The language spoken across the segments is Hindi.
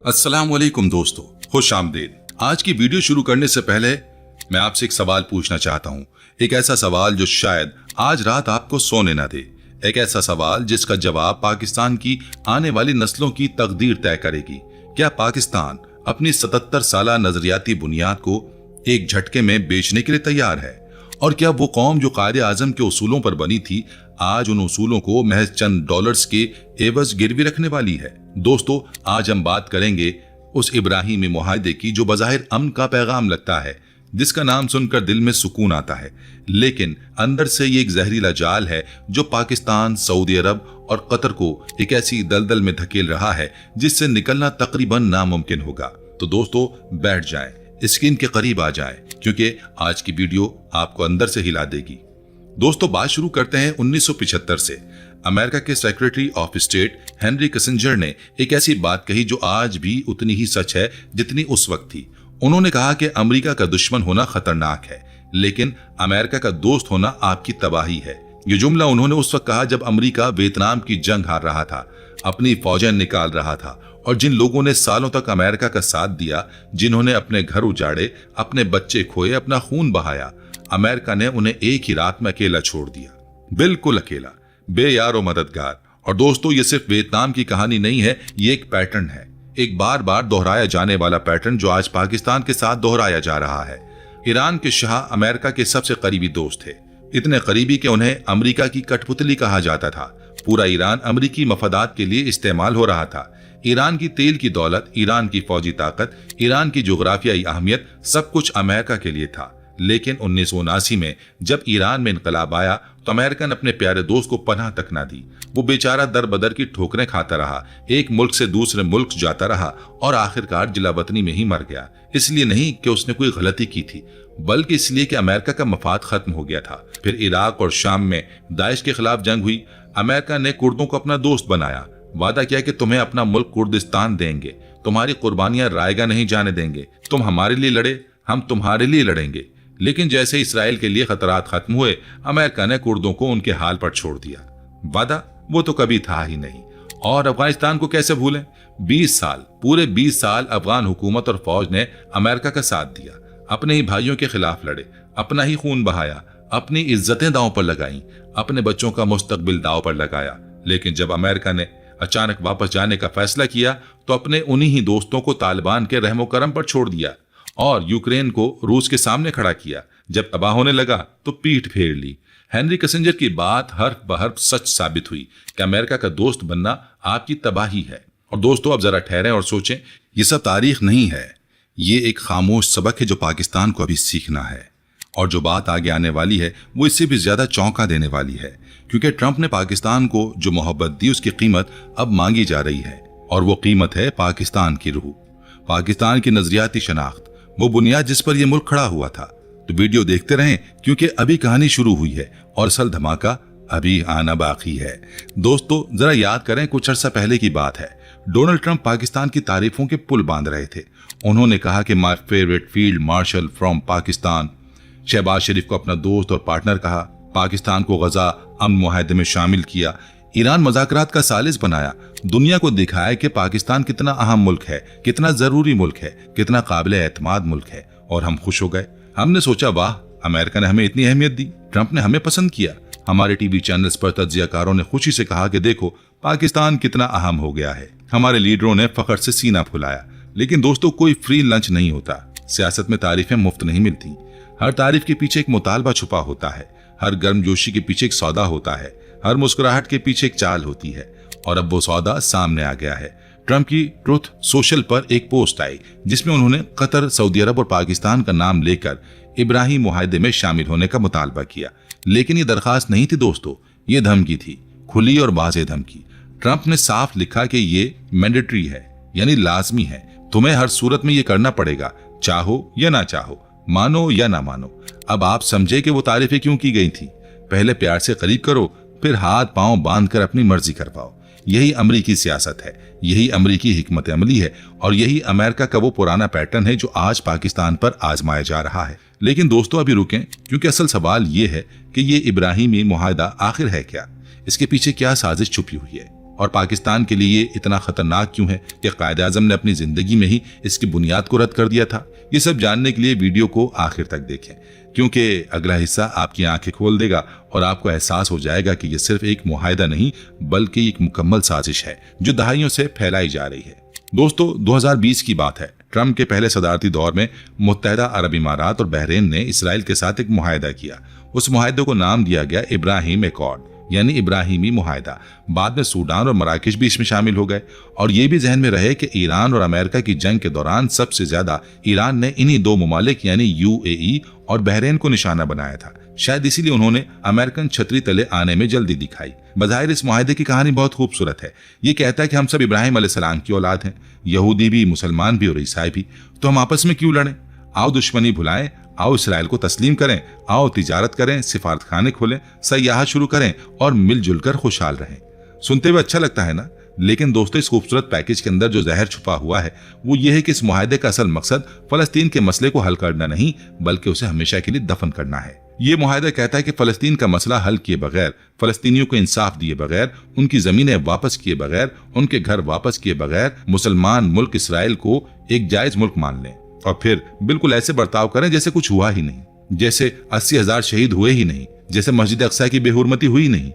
अस्सलाम वालेकुम दोस्तों, खुश आमदीद। आज की वीडियो शुरू करने से पहले मैं आपसे एक सवाल पूछना चाहता हूँ। एक ऐसा सवाल जो शायद आज रात आपको सोने ना दे। एक ऐसा सवाल जिसका जवाब पाकिस्तान की आने वाली नस्लों की तकदीर तय करेगी। क्या पाकिस्तान अपनी 77 साला नजरियाती बुनियाद को एक झटके में बेचने के लिए तैयार है? और क्या वो कौम जो कायदे आजम के उसूलों पर बनी थी, आज उन उसूलों को महज चंद डॉलर्स के एवज गिरवी रखने वाली है? दोस्तों, आज हम बात करेंगे उस इब्राहिमी मुआहदे की जो बज़ाहिर अमन का पैगाम लगता है, जिसका नाम सुनकर दिल में सुकून आता है, लेकिन अंदर से ये एक जहरीला जाल है जो पाकिस्तान, सऊदी अरब और कतर को एक ऐसी दलदल में धकेल रहा है जिससे निकलना तकरीबन नामुमकिन होगा। तो दोस्तों, बैठ जाएं, स्क्रीन के करीब आ जाएं, क्योंकि आज की वीडियो आपको अंदर से हिला देगी। दोस्तों, बात शुरू करते हैं 1975 से। अमेरिका के secretary of state Henry Kissinger ने एक ऐसी बात कही जो आज भी उतनी ही सच है जितनी उस वक्त थी। उन्होंने कहा कि अमेरिका का दुश्मन होना खतरनाक है, लेकिन अमेरिका का दोस्त होना आपकी तबाही है। ये जुमला उन्होंने उस वक्त कहा जब अमेरिका वियतनाम की जंग हार रहा था, अपनी फौजें निकाल रहा था, और जिन लोगों ने सालों तक अमेरिका का साथ दिया, जिन्होंने अपने घर उजाड़े, अपने बच्चे खोए, अपना खून बहाया, अमेरिका ने उन्हें एक ही रात में अकेला छोड़ दिया, बिल्कुल अकेला, बेयारो मददगार। और दोस्तों, ये सिर्फ वियतनाम की कहानी नहीं है, ये एक पैटर्न है, एक बार बार दोहराया जाने वाला पैटर्न जो आज पाकिस्तान के साथ दोहराया जा रहा है। ईरान के शाह अमेरिका के सबसे करीबी दोस्त थे, इतने करीबी कि उन्हें अमेरिका की कठपुतली कहा जाता था। पूरा ईरान अमेरिकी मफादात के लिए इस्तेमाल हो रहा था। ईरान की तेल की दौलत, ईरान की फौजी ताकत, ईरान की जोग्राफियाई अहमियत, सब कुछ अमेरिका के लिए था। लेकिन 1979 में जब ईरान में इनकलाब आया तो अमेरिका ने अपने प्यारे दोस्त को पनाह तक ना दी। वो बेचारा दर बदर की ठोकरें खाता रहा, एक मुल्क से दूसरे मुल्क जाता रहा और आखिरकार जिलावतनी में ही मर गया। इसलिए नहीं कि उसने कोई गलती की थी, बल्कि इसलिए कि अमेरिका का मफाद खत्म हो गया था। फिर इराक और शाम में दाइश के खिलाफ जंग हुई। अमेरिका ने कुर्दों को अपना दोस्त बनाया, वादा किया कि तुम्हें अपना मुल्क कुर्दिस्तान देंगे, तुम्हारी कुर्बानियां रायगा नहीं जाने देंगे, तुम हमारे लिए लड़े, हम तुम्हारे लिए लड़ेंगे। लेकिन जैसे इसराइल के लिए खतरात खत्म हुए, अमेरिका ने कुर्दों को उनके हाल पर छोड़ दिया। वादा वो तो कभी था ही नहीं। और अफगानिस्तान को कैसे भूलें? 20 साल, पूरे 20 साल अफगान हुकूमत और फौज ने अमेरिका का साथ दिया, अपने ही भाइयों के खिलाफ लड़े, अपना ही खून बहाया, अपनी इज्जतें दांव पर लगाई, अपने बच्चों का मुस्तकबिल दांव पर लगाया। लेकिन जब अमेरिका ने अचानक वापस जाने का फैसला किया तो अपने उन्हीं ही दोस्तों को तालिबान के रहमो करम पर छोड़ दिया और यूक्रेन को रूस के सामने खड़ा किया। जब तबाह होने लगा तो पीठ फेर ली। हेनरी किसिंजर की बात हर्फ बहर्फ सच साबित हुई कि अमेरिका का दोस्त बनना आपकी तबाही है। और दोस्तों, अब जरा ठहरें और सोचें, ये सब तारीख नहीं है, ये एक खामोश सबक है जो पाकिस्तान को अभी सीखना है। और जो बात आगे आने वाली है वो इससे भी ज्यादा चौंका देने वाली है, क्योंकि ट्रंप ने पाकिस्तान को जो मोहब्बत दी उसकी कीमत अब मांगी जा रही है। और वो कीमत है पाकिस्तान की रूह, पाकिस्तान की नजरियाती शनाख्त, वो बुनियाद जिस पर यह मुल्क खड़ा हुआ था। तो वीडियो देखते रहें, क्योंकि अभी कहानी शुरू हुई है और असल धमाका अभी आना बाकी है। दोस्तों, जरा याद करें, कुछ अर्सा पहले की बात है। डोनाल्ड ट्रंप पाकिस्तान की तारीफों के पुल बांध रहे थे। उन्होंने कहा कि my favourite field marshal from Pakistan. Shehbaz Sharif को अपना दोस्त और पार्टनर कहा। पाकिस्तान को गजा अमन मुआहदे में शामिल किया। ईरान मज़ाकरात का सालिस बनाया। दुनिया को दिखाया कि पाकिस्तान कितना अहम मुल्क है, कितना जरूरी मुल्क है, कितना काबिल एतमाद मुल्क है। और हम खुश हो गए। हमने सोचा, वाह, अमेरिका ने हमें इतनी अहमियत दी, ट्रंप ने हमें पसंद किया। हमारे टीवी चैनल्स पर तज्जियाकारों ने खुशी से कहा कि देखो पाकिस्तान कितना अहम हो गया है। हमारे लीडरों ने फखर से सीना फुलाया। लेकिन दोस्तों, कोई फ्री लंच नहीं होता। सियासत में तारीफें मुफ्त नहीं मिलती। हर तारीफ के पीछे एक मुतालबा छुपा होता है, हर गर्मजोशी के पीछे एक सौदा होता है, हर मुस्कुराहट के पीछे एक चाल होती है। और अब वो सौदा सामने आ गया है। ट्रंप की ट्रुथ सोशल पर एक पोस्ट आई जिसमें उन्होंने कतर, सऊदी अरब और पाकिस्तान का नाम लेकर इब्राहिम मुआहदे में शामिल होने का मुतालबा किया। लेकिन ये दरखास्त नहीं थी दोस्तों, ये धमकी थी, खुली और वाज़ेह धमकी। ट्रंप ने साफ लिखा कि ये मैंडेटरी है, यानी लाजमी है, तुम्हें हर सूरत में ये करना पड़ेगा, चाहो या ना चाहो, मानो या ना मानो। अब आप समझे कि वो तारीफें क्यों की गई थी। पहले प्यार से करीब करो, फिर हाथ पांव बांधकर अपनी मर्जी करवाओ। यही अमरीकी सियासत है, यही अमरीकी हिकमत अमली है, और यही अमेरिका का वो पुराना पैटर्न है जो आज पाकिस्तान पर आजमाया जा रहा है। लेकिन दोस्तों, अभी रुकें, क्योंकि असल सवाल ये है कि ये इब्राहिमी मुआहदा आखिर है क्या, इसके पीछे क्या साजिश छुपी हुई है। और पाकिस्तान के लिए इतना खतरनाक क्यों है कि कायद आजम ने अपनी जिंदगी में ही इसकी बुनियाद को रद्द कर दिया था। ये सब जानने के लिए वीडियो को आखिर तक देखें, क्योंकि अगला हिस्सा आपकी आंखें खोल देगा और आपको एहसास हो जाएगा कि यह सिर्फ एक मुआहिदा नहीं बल्कि एक मुकम्मल साजिश है जो दहाइयों से फैलाई जा रही है। दोस्तों, 2020 की बात है। ट्रंप के पहले सदारती दौर में मुत्तहिदा अरब इमारात और बहरीन ने इसराइल के साथ एक मुआहिदा किया। उस मुआहिदे को नाम दिया गया इब्राहिम एकॉर्ड, यानी इब्राहिमी मुआहिदा। बाद में सूडान और मराकेश भी इसमें शामिल हो गए। और ये भी जहन में रहे कि ईरान और अमेरिका की जंग के दौरान सबसे ज्यादा ईरान ने इन्हीं दो ममालिक यानी यूएई और बहरीन को निशाना बनाया था। शायद इसीलिए उन्होंने अमेरिकन छतरी तले आने में जल्दी दिखाई। बज़ाहिर इस मुआहिदे की कहानी बहुत खूबसूरत है। ये कहता है कि हम सब इब्राहिम अलैहिस्सलाम की औलाद हैं, यहूदी भी, मुसलमान भी और ईसाई भी, तो हम आपस में क्यों लड़ें? आओ दुश्मनी भुलाएं, आओ इसराइल को तस्लीम करें, आओ तिजारत करें, सिफारत खाने खोलें, सयाहत शुरू करें और मिलजुल कर खुशहाल रहें। सुनते हुए अच्छा लगता है ना? लेकिन दोस्तों, इस खूबसूरत पैकेज के अंदर जो जहर छुपा हुआ है वो ये है कि इस मुआहिदे का असल मकसद फलस्तीन के मसले को हल करना नहीं बल्कि उसे हमेशा के लिए दफन करना है। ये मुआहिदा कहता है कि फलस्तीन का मसला हल किए बगैर, फलस्तीनियों को इंसाफ दिए बगैर, उनकी जमीनें वापस किए बगैर, उनके घर वापस किए बगैर मुसलमान मुल्क इसराइल को एक जायज मुल्क मान लें और फिर बिल्कुल ऐसे बर्ताव करें जैसे कुछ हुआ ही नहीं, जैसे 80,000 शहीद हुए ही नहीं, जैसे मस्जिद अक्सा की बेहुरमती हुई नहीं,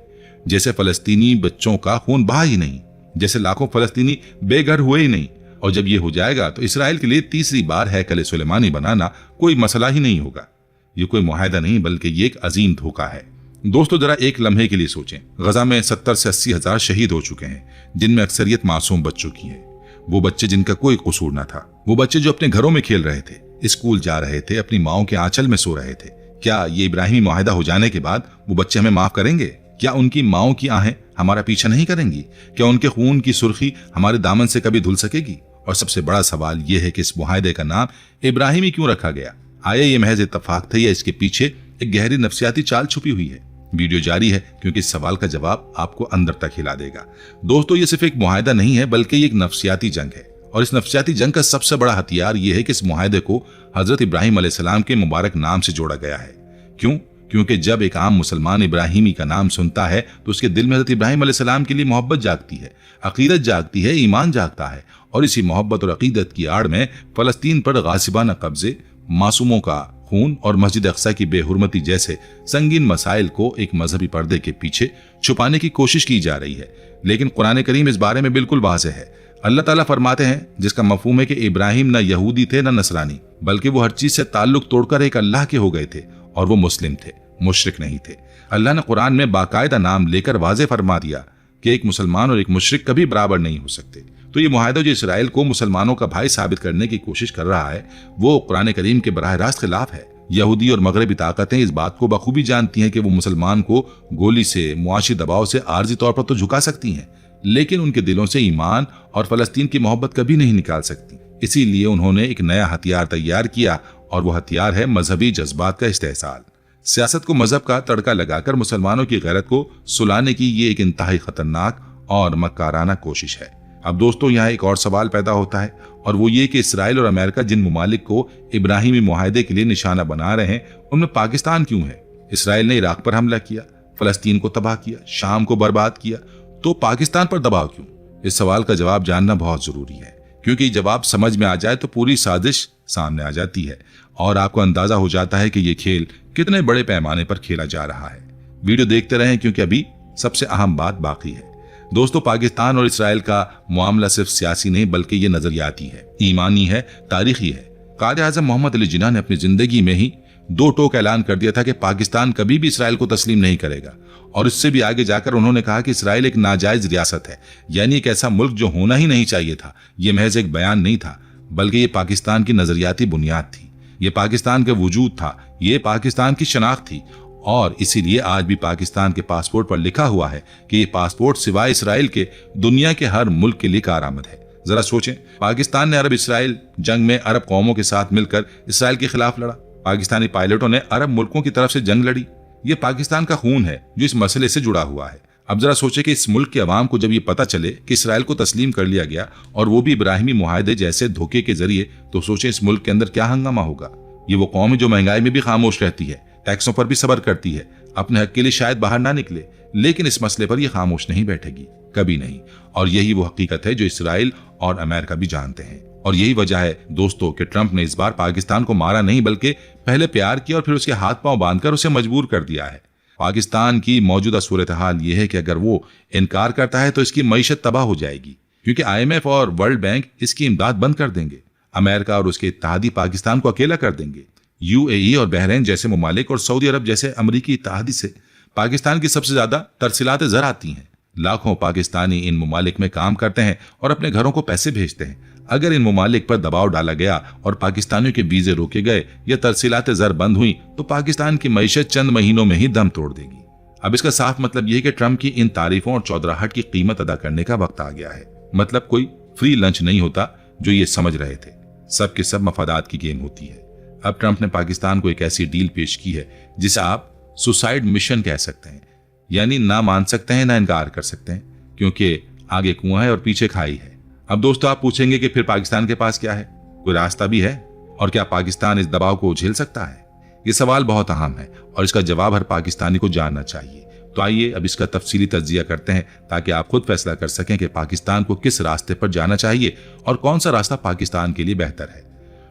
जैसे फलस्तीनी बच्चों का खून बहा ही नहीं, जैसे लाखों फलस्तीनी बेघर हुए ही नहीं। और जब ये हो जाएगा तो इसराइल के लिए तीसरी बार हैकल सुलेमानी बनाना कोई मसला ही नहीं होगा। ये कोई मुआहिदा नहीं बल्कि ये एक अजीम धोखा है। दोस्तों, जरा एक लम्हे के लिए सोचें। गजा में 70 से 80,000 शहीद हो चुके हैं, जिनमें अक्सरियत मासूम बच्चों की है। वो बच्चे जिनका कोई कसूर न था, वो बच्चे जो अपने घरों में खेल रहे थे, स्कूल जा रहे थे, अपनी माओ के आंचल में सो रहे थे। क्या ये इब्राहिमी मुआहिदा हो जाने के बाद वो बच्चे हमें माफ करेंगे? क्या उनकी माओ की आहें हमारा पीछा नहीं करेंगी? क्या उनके खून की सुर्खी हमारे दामन से कभी धुल सकेगी? और सबसे बड़ा सवाल यह है कि इस मुआहिदे का नाम इब्राहिमी क्यों रखा गया? आया ये महज इत्तफाक था या इसके पीछे एक गहरी नफ्सियाती चाल छुपी हुई है? वीडियो जारी है क्योंकि इस सवाल का जवाब आपको अंदर तक हिला देगा। दोस्तों, ये सिर्फ एक मुआहिदा नहीं है बल्कि एक नफ्सियाती जंग है। और इस नफ्सियाती जंग का सबसे बड़ा हथियार यह है कि इस मुआहिदे को हजरत इब्राहिम अलैहिस्सलाम के मुबारक नाम से जोड़ा गया है। क्यों? क्योंकि जब एक आम मुसलमान इब्राहिमी का नाम सुनता है तो उसके दिल में हजरत इब्राहिम अलैहिस्सलाम के लिए मोहब्बत जागती है, अकीदत जागती है, ईमान जागता है। और इसी मोहब्बत और अकीदत की आड़ में फलस्तीन पर गासिबाना कब्जे, मासूमों का खून और मस्जिद अक्सा की बेहुरमती जैसे संगीन मसाइल को एक मजहबी पर्दे के पीछे छुपाने की कोशिश की जा रही है। लेकिन कुरान करीम इस बारे में बिल्कुल वाज़ेह है। अल्लाह ताला फरमाते हैं, जिसका मफहूम है कि इब्राहिम न यहूदी थे न नसरानी, बल्कि वो हर चीज से ताल्लुक तोड़कर एक अल्लाह के हो गए थे और वो मुस्लिम थे, मुशरिक नहीं थे। अल्लाह ने कुरान में बाकायदा नाम लेकर वाज़ेह फरमा दिया कि एक मुसलमान और एक मुशरिक कभी बराबर नहीं हो सकते। तो ये मुआहिदा जो इसराइल को मुसलमानों का भाई साबित करने की कोशिश कर रहा है वो कुरान करीम के बराह रास्त खिलाफ है। यहूदी और मगरबी ताकतें इस बात को बखूबी जानती हैं कि वो मुसलमान को गोली से, मुआशी दबाव से आर्जी तौर पर तो झुका सकती हैं, लेकिन उनके दिलों से ईमान और फलस्तीन की मोहब्बत कभी नहीं निकाल सकती। इसीलिए उन्होंने एक नया हथियार तैयार किया और वो हथियार है मजहबी जज्बात का इस्तेहसाल। सियासत को मजहब का तड़का लगाकर मुसलमानों की गैरत को सुलाने की ये एक इंतहाई खतरनाक और मक्काराना कोशिश है। अब दोस्तों, यहाँ एक और सवाल पैदा होता है और वो ये कि इसराइल और अमेरिका जिन मुमालिक को इब्राहिमी मुआहिदे के लिए निशाना बना रहे हैं उनमें पाकिस्तान क्यों है? इसराइल ने इराक पर हमला किया, फलस्तीन को तबाह किया, शाम को बर्बाद किया, तो पाकिस्तान पर दबाव क्यों? इस सवाल का जवाब जानना बहुत जरूरी है, क्योंकि जवाब समझ में आ जाए तो पूरी साजिश सामने आ जाती है और आपको अंदाजा हो जाता है कि ये खेल कितने बड़े पैमाने पर खेला जा रहा है। वीडियो देखते रहें क्योंकि अभी सबसे अहम बात बाकी है। दोस्तों, पाकिस्तान और इसराइल का मामला सिर्फ सियासी नहीं बल्कि ये नजरियाती है, ईमानी है, तारीखी है। कायद आज़म मोहम्मद अली जिन्ना ने अपनी जिंदगी में ही दो टोक ऐलान कर दिया था कि पाकिस्तान कभी भी इसराइल को तस्लीम नहीं करेगा। और इससे भी आगे जाकर उन्होंने कहा कि इसराइल एक नाजायज रियासत है, यानी एक ऐसा मुल्क जो होना ही नहीं चाहिए था। यह महज एक बयान नहीं था बल्कि ये पाकिस्तान की नजरियाती बुनियाद थी, ये पाकिस्तान का वजूद था, ये पाकिस्तान की शनाख्त थी। और इसीलिए आज भी पाकिस्तान के पासपोर्ट पर लिखा हुआ है कि ये पासपोर्ट सिवाय इसराइल के दुनिया के हर मुल्क के लिए कारआमद है। जरा सोचें, पाकिस्तान ने अरब इसराइल जंग में अरब कौमों के साथ मिलकर इसराइल के खिलाफ लड़ा, पाकिस्तानी पायलटों ने अरब मुल्कों की तरफ से जंग लड़ी। ये पाकिस्तान का खून है जो इस मसले से जुड़ा हुआ है। अब जरा सोचे कि इस मुल्क के अवाम को जब ये पता चले कि इसराइल को तस्लीम कर लिया गया और वो भी इब्राहिमी मुआहिदे जैसे धोखे के जरिए, तो सोचे इस मुल्क के अंदर क्या हंगामा होगा। ये वो कौम है जो महंगाई में भी खामोश रहती है, टैक्सों पर भी सब्र करती है, अपने हक के लिए शायद बाहर ना निकले, लेकिन इस मसले पर यह खामोश नहीं बैठेगी। कभी नहीं। और यही वो हकीकत है जो इसराइल और अमेरिका भी जानते हैं। और यही वजह है दोस्तों कि ट्रंप ने इस बार पाकिस्तान को मारा नहीं, बल्कि पहले प्यार किया और फिर उसके हाथ पांव बांधकर उसे मजबूर कर दिया है। पाकिस्तान की मौजूदा सूरत हाल ये है कि अगर वो इनकार करता है तो इसकी मईशत तबाह हो जाएगी, क्योंकि IMF और वर्ल्ड बैंक इसकी इमदाद बंद कर देंगे। अमेरिका और उसके इत्तेहादी पाकिस्तान को अकेला कर देंगे। UAE और बहरीन जैसे ममालिक और सऊदी अरब जैसे अमरीकी इत्तेहादी से पाकिस्तान की सबसे ज्यादा तरसीलात ज़र आती हैं। लाखों पाकिस्तानी इन ममालिक में काम करते हैं और अपने घरों को पैसे भेजते हैं। अगर इन ममालिक पर दबाव डाला गया और पाकिस्तानियों के वीजे रोके गए या तरसीलात ज़र बंद हुई तो पाकिस्तान की मईशत चंद महीनों में ही दम तोड़ देगी। अब इसका साफ मतलब यह है कि ट्रंप की इन तारीफों और चौधराहट की कीमत अदा करने का वक्त आ गया है। मतलब कोई फ्री लंच नहीं होता जो ये समझ रहे थे। सब के सब मफादात की गेम होती है। अब ट्रंप ने पाकिस्तान को एक ऐसी डील पेश की है जिसे आप सुसाइड मिशन कह सकते हैं, यानी ना मान सकते हैं ना इनकार कर सकते हैं, क्योंकि आगे कुआं है और पीछे खाई है। अब दोस्तों आप पूछेंगे कि फिर पाकिस्तान के पास क्या है, कोई रास्ता भी है और क्या पाकिस्तान इस दबाव को झेल सकता है? ये सवाल बहुत अहम है और इसका जवाब हर पाकिस्तानी को जानना चाहिए। तो आइए अब इसका तफसीली तज्जिया करते हैं ताकि आप खुद फैसला कर सकें कि पाकिस्तान को किस रास्ते पर जाना चाहिए और कौन सा रास्ता पाकिस्तान के लिए बेहतर है।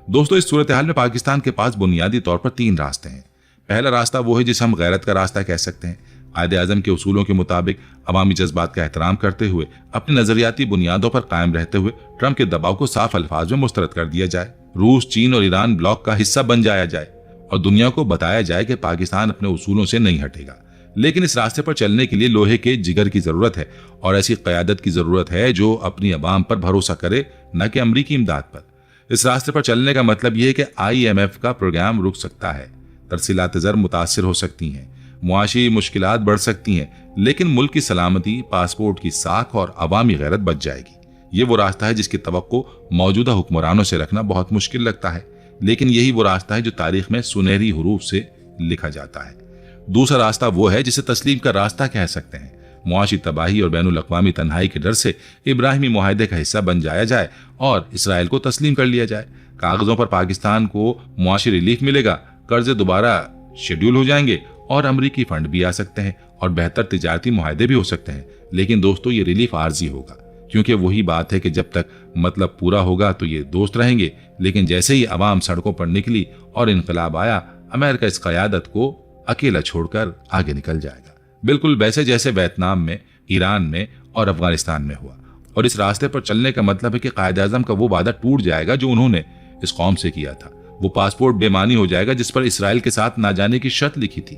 दोस्तों इस सूरत हाल में पाकिस्तान के पास बुनियादी तौर पर 3 रास्ते हैं। पहला रास्ता वो है जिसे हम गैरत का रास्ता कह सकते हैं। कायदे-ए-आज़म के उसूलों के मुताबिक अवामी जज्बात का एहतराम करते हुए अपनी नजरियाती बुनियादों पर कायम रहते हुए ट्रंप के दबाव को साफ अल्फाज में मुस्तरद कर दिया जाए, रूस, चीन और ईरान ब्लॉक का हिस्सा बन जाया जाए और दुनिया को बताया जाए कि पाकिस्तान अपने उसूलों से नहीं हटेगा। लेकिन इस रास्ते पर चलने के लिए लोहे के जिगर की जरूरत है और ऐसी क़यादत की जरूरत है जो अपनी अवाम पर भरोसा करे, न कि अमरीकी इमदाद पर। इस रास्ते पर चलने का मतलब यह है कि IMF का प्रोग्राम रुक सकता है, तरसीलात ज़र मुतासिर हो सकती हैं, मुआशी मुश्किलात बढ़ सकती हैं, लेकिन मुल्क की सलामती, पासपोर्ट की साख और अवामी गैरत बच जाएगी। ये वो रास्ता है जिसकी तवक्को मौजूदा हुक्मरानों से रखना बहुत मुश्किल लगता है, लेकिन यही वो रास्ता है जो तारीख में सुनहरी हरूफ से लिखा जाता है। दूसरा रास्ता वो है जिसे तस्लीम का रास्ता कह सकते हैं। मुआशी तबाही और बैनुल अक़वामी तन्हाई के डर से इब्राहिमी मुआहदे का हिस्सा बन जाया जाए और इसराइल को तस्लीम कर लिया जाए। कागजों पर पाकिस्तान को मुआशी रिलीफ मिलेगा, कर्जे दोबारा शेड्यूल हो जाएंगे और अमरीकी फंड भी आ सकते हैं और बेहतर तिजारती मुआहदे भी हो सकते हैं। लेकिन दोस्तों ये रिलीफ आर्जी होगा, क्योंकि वही बात है कि जब तक मतलब पूरा होगा तो ये दोस्त रहेंगे, लेकिन जैसे ही अवाम सड़कों पर निकली और इनकलाब आया, अमेरिका इस क़यादत को अकेला छोड़कर आगे निकल जाएगा, बिल्कुल वैसे जैसे वियतनाम में, ईरान में और अफगानिस्तान में हुआ। और इस रास्ते पर चलने का मतलब है कि कायद-ए-आज़म का वो वादा टूट जाएगा जो उन्होंने इस कौम से किया था। वो पासपोर्ट बेमानी हो जाएगा जिस पर इसराइल के साथ ना जाने की शर्त लिखी थी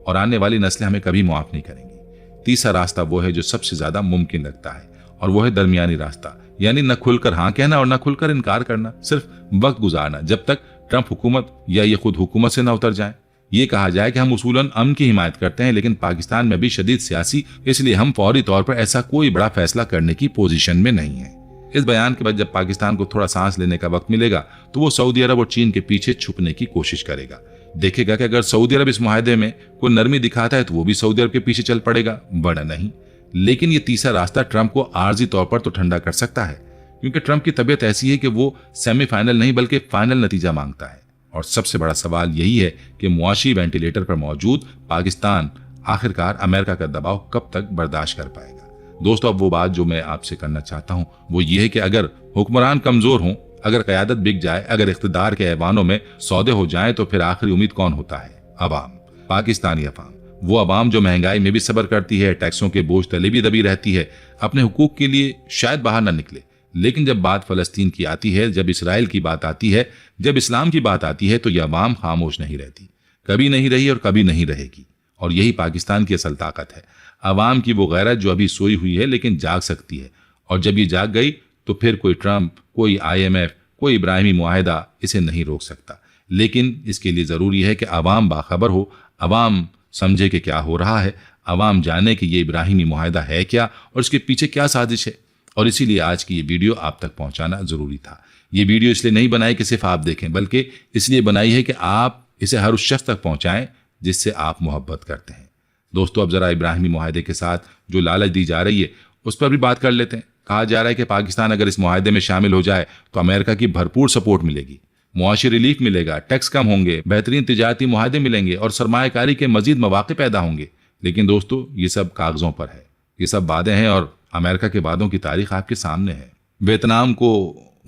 और आने वाली नस्लें हमें कभी मुआफ नहीं करेंगी। तीसरा रास्ता वो है जो सबसे ज्यादा मुमकिन लगता है और वो है दरमियानी रास्ता, यानी न खुलकर हाँ कहना और न खुलकर इनकार करना, सिर्फ वक्त गुजारना जब तक ट्रंप हुकूमत या ये खुद हुकूमत से न उतर जाए। ये कहा जाए कि हम उसूलन अमन की हिमायत करते हैं, लेकिन पाकिस्तान में भी शदीद सियासी, इसलिए हम फौरी तौर पर ऐसा कोई बड़ा फैसला करने की पोजीशन में नहीं है। इस बयान के बाद जब पाकिस्तान को थोड़ा सांस लेने का वक्त मिलेगा तो वो सऊदी अरब और चीन के पीछे छुपने की कोशिश करेगा। देखेगा कि अगर सऊदी अरब इस मुआहदे में कोई नरमी दिखाता है तो वो भी सऊदी अरब के पीछे चल पड़ेगा, बड़ा नहीं। लेकिन ये तीसरा रास्ता ट्रंप को आर्जी तौर पर तो ठंडा कर सकता है, क्योंकि ट्रंप की तबीयत ऐसी है कि वो सेमीफाइनल नहीं बल्कि फाइनल नतीजा मांगता है। और सबसे बड़ा सवाल यही है कि मुआशी वेंटिलेटर पर मौजूद पाकिस्तान आखिरकार अमेरिका का दबाव कब तक बर्दाश्त कर पाएगा। दोस्तों अब वो बात जो मैं आपसे करना चाहता हूं वो ये है कि अगर हुक्मरान कमजोर हों, अगर क़यादत बिक जाए, अगर इख्तिदार के ऐवानों में सौदे हो जाएं, तो फिर आखिरी उम्मीद कौन होता है? अवाम, पाकिस्तानी अवाम। वो अवाम जो महंगाई में भी सब्र करती है, टैक्सों के बोझ तले भी दबी रहती है, अपने हुकूक के लिए शायद बाहर न निकले, लेकिन जब बात फलस्तीन की आती है, जब इसराइल की बात आती है, जब इस्लाम की बात आती है, तो यह अवाम खामोश नहीं रहती, कभी नहीं रही और कभी नहीं रहेगी। और यही पाकिस्तान की असल ताकत है, अवाम की वो गैरत जो अभी सोई हुई है लेकिन जाग सकती है। और जब ये जाग गई तो फिर कोई ट्रंप, कोई IMF, कोई इब्राहिमी मुआहिदा इसे नहीं रोक सकता। लेकिन इसके लिए ज़रूरी है कि अवाम बाखबर हो, अवाम समझे कि क्या हो रहा है, अवाम जाने कि ये इब्राहिमी मुआहिदा है क्या और इसके पीछे क्या साजिश है। और इसीलिए आज की ये वीडियो आप तक पहुंचाना ज़रूरी था। ये वीडियो इसलिए नहीं बनाई कि सिर्फ आप देखें, बल्कि इसलिए बनाई है कि आप इसे हर उस शख्स तक पहुंचाएं जिससे आप मोहब्बत करते हैं। दोस्तों अब जरा इब्राहिमी मुआहिदे के साथ जो लालच दी जा रही है उस पर भी बात कर लेते हैं। कहा जा रहा है कि पाकिस्तान अगर इस मुआहिदे में शामिल हो जाए तो अमेरिका की भरपूर सपोर्ट मिलेगी, मुआशी रिलीफ मिलेगा, टैक्स कम होंगे, बेहतरीन तिजारती मुआहिदे मिलेंगे और सरमायाकारी के मजीद मौके पैदा होंगे। लेकिन दोस्तों ये सब कागजों पर है, ये सब वादे हैं और अमेरिका के वादों की तारीख आपके सामने है। वियतनाम को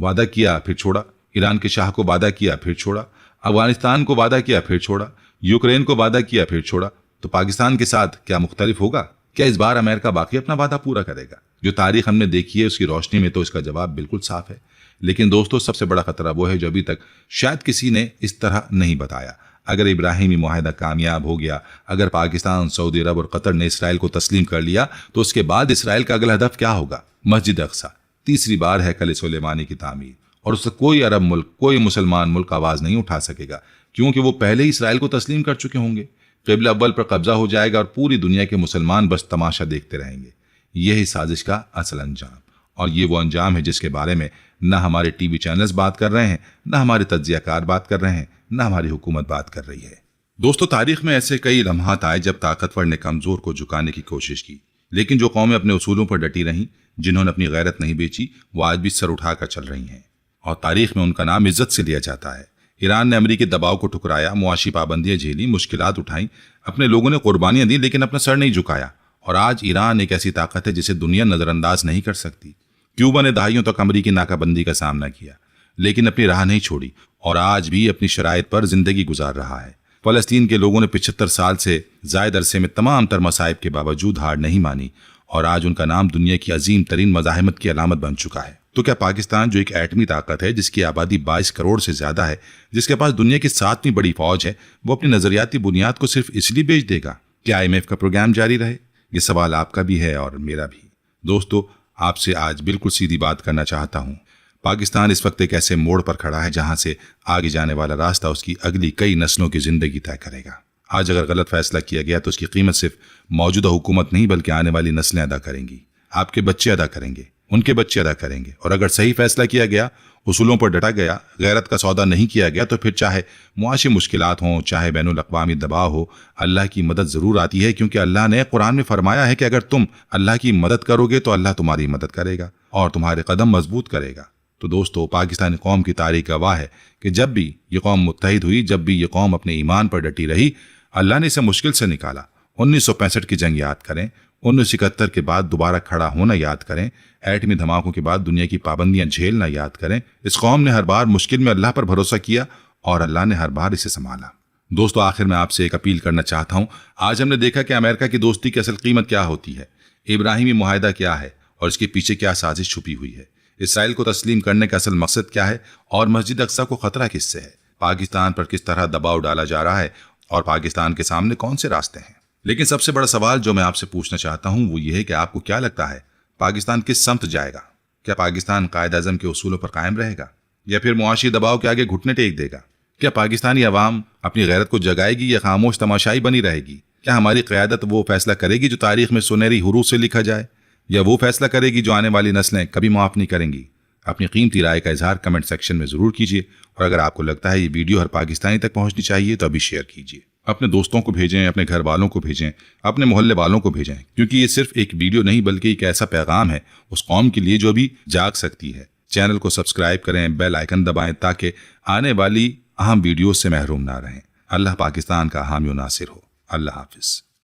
वादा किया फिर छोड़ा, ईरान के शाह को वादा किया फिर छोड़ा, अफगानिस्तान को वादा किया फिर छोड़ा, यूक्रेन को वादा किया फिर छोड़ा। तो पाकिस्तान के साथ क्या मुख्तलिफ होगा? क्या इस बार अमेरिका बाकी अपना वादा पूरा करेगा? जो तारीख हमने देखी है उसकी रोशनी में तो इसका जवाब बिल्कुल साफ है। लेकिन दोस्तों, सबसे बड़ा खतरा वो है जो अभी तक शायद किसी ने इस तरह नहीं बताया। अगर इब्राहिमी मुआहदा कामयाब हो गया, अगर पाकिस्तान, सऊदी अरब और कतर ने इसराइल को तस्लीम कर लिया, तो उसके बाद इसराइल का अगला हदफ क्या होगा? मस्जिद अक्सा, तीसरी बार हैकल सुलेमानी की तामीर, और उससे कोई अरब मुल्क, कोई मुसलमान मुल्क आवाज नहीं उठा सकेगा, क्योंकि वो पहले ही इसराइल को तस्लीम कर चुके होंगे। क़िबला अव्वल पर कब्जा हो जाएगा और पूरी दुनिया के मुसलमान बस तमाशा देखते रहेंगे। यही साजिश का असल अंजाम, और ये वो अंजाम है जिसके बारे में न हमारे टीवी चैनल्स बात कर रहे हैं, न हमारे तज्जियाकार बात कर रहे हैं, न हमारी हुकूमत बात कर रही है। दोस्तों, तारीख में ऐसे कई लम्हात आए जब ताकतवर ने कमजोर को झुकाने की कोशिश की, लेकिन जो कौमें अपने उसूलों पर डटी रहीं, जिन्होंने अपनी गैरत नहीं बेची, वो आज भी सर उठाकर चल रही हैं, और तारीख में उनका नाम इज्जत से लिया जाता है। ईरान ने अमेरिकी दबाव को ठुकराया, मुआशी पाबंदियां झेली, मुश्किलात उठाई, अपने लोगों ने कुर्बानियां दी, लेकिन अपना सर नहीं झुकाया। और आज ईरान एक ऐसी ताकत है जिसे दुनिया नजरअंदाज नहीं कर सकती। क्यूबा ने दहाइयों तक अमेरिकी नाकाबंदी का सामना किया, लेकिन अपनी राह नहीं छोड़ी, और आज भी अपनी शराइत पर जिंदगी गुजार रहा है। फलस्तीन के लोगों ने 75 साल से जायद अरसे में तमाम तर मसाइब के बावजूद हार नहीं मानी, और आज उनका नाम दुनिया की अजीम तरीन मज़ाहिमत की अलामत बन चुका है। तो क्या पाकिस्तान, जो एक एटमी ताकत है, जिसकी आबादी 22 करोड़ से ज्यादा है, जिसके पास दुनिया की 7वीं बड़ी फौज है, वो अपनी नजरियाती बुनियाद को सिर्फ इसलिए बेच देगा कि IMF का प्रोग्राम जारी रहे? ये सवाल आपका भी है और मेरा भी। दोस्तों, आपसे आज बिल्कुल सीधी बात करना चाहता हूँ। पाकिस्तान इस वक्त एक ऐसे मोड़ पर खड़ा है जहां से आगे जाने वाला रास्ता उसकी अगली कई नस्लों की जिंदगी तय करेगा। आज अगर गलत फैसला किया गया तो उसकी कीमत सिर्फ मौजूदा हुकूमत नहीं बल्कि आने वाली नस्लें अदा करेंगी। आपके बच्चे अदा करेंगे, उनके बच्चे अदा करेंगे। और अगर सही फैसला किया गया, उसूलों पर डटा गया, गैरत का सौदा नहीं किया गया, तो फिर चाहे मुआशी मुश्किलात हों, चाहे बैनुल अक़वामी दबाव हो, अल्लाह की मदद जरूर आती है, क्योंकि अल्लाह ने कुरान में फरमाया है कि अगर तुम अल्लाह की मदद करोगे तो अल्लाह तुम्हारी मदद करेगा और तुम्हारे कदम मजबूत करेगा। तो दोस्तों, पाकिस्तानी कौम की तारीख गवाह है कि जब भी ये कौम मुत्तहिद हुई, जब भी ये कौम अपने ईमान पर डटी रही, अल्लाह ने इसे मुश्किल से निकाला। 1965 की जंग याद करें, 1971 के बाद दोबारा खड़ा होना याद करें, एटमी धमाकों के बाद दुनिया की पाबंदियां झेलना याद करें। इस कौम ने हर बार मुश्किल में अल्लाह पर भरोसा किया और अल्लाह ने हर बार इसे संभाला। दोस्तों, आखिर में आपसे एक अपील करना चाहता हूं। आज हमने देखा कि अमेरिका की दोस्ती की असल कीमत क्या होती है, इब्राहिमी मुआहदा क्या है और इसके पीछे क्या साजिश छुपी हुई है, इसराइल को तस्लीम करने का असल मकसद क्या है, और मस्जिद अक्सा को खतरा किससे है, पाकिस्तान पर किस तरह दबाव डाला जा रहा है, और पाकिस्तान के सामने कौन से रास्ते हैं। लेकिन सबसे बड़ा सवाल जो मैं आपसे पूछना चाहता हूं वो ये है कि आपको क्या लगता है, पाकिस्तान किस समत जाएगा? क्या पाकिस्तान कायद आज़म के उसूलों पर कायम रहेगा, या फिर मुआशी दबाव के आगे घुटने टेक देगा? क्या पाकिस्तानी अवाम अपनी गैरत को जगाएगी या खामोश तमाशाई बनी रहेगी? क्या हमारी क़यादत वो फैसला करेगी जो तारीख में सुनहरी हुरूफ से लिखा जाए, या वो फैसला करेगी जो आने वाली नस्लें कभी माफ़ नहीं करेंगी? अपनी कीमती राय का इजहार कमेंट सेक्शन में ज़रूर कीजिए, और अगर आपको लगता है ये वीडियो हर पाकिस्तानी तक पहुंचनी चाहिए तो अभी शेयर कीजिए। अपने दोस्तों को भेजें, अपने घर वालों को भेजें, अपने मोहल्ले वालों को भेजें, क्योंकि ये सिर्फ एक वीडियो नहीं बल्कि एक ऐसा पैगाम है उस कौम के लिए जो भी जाग सकती है। चैनल को सब्सक्राइब करें, बेल आइकन दबाएं ताकि आने वाली अहम वीडियो से महरूम ना रहें। अल्लाह पाकिस्तान का हामी नासिर हो। अल्लाह हाफिज।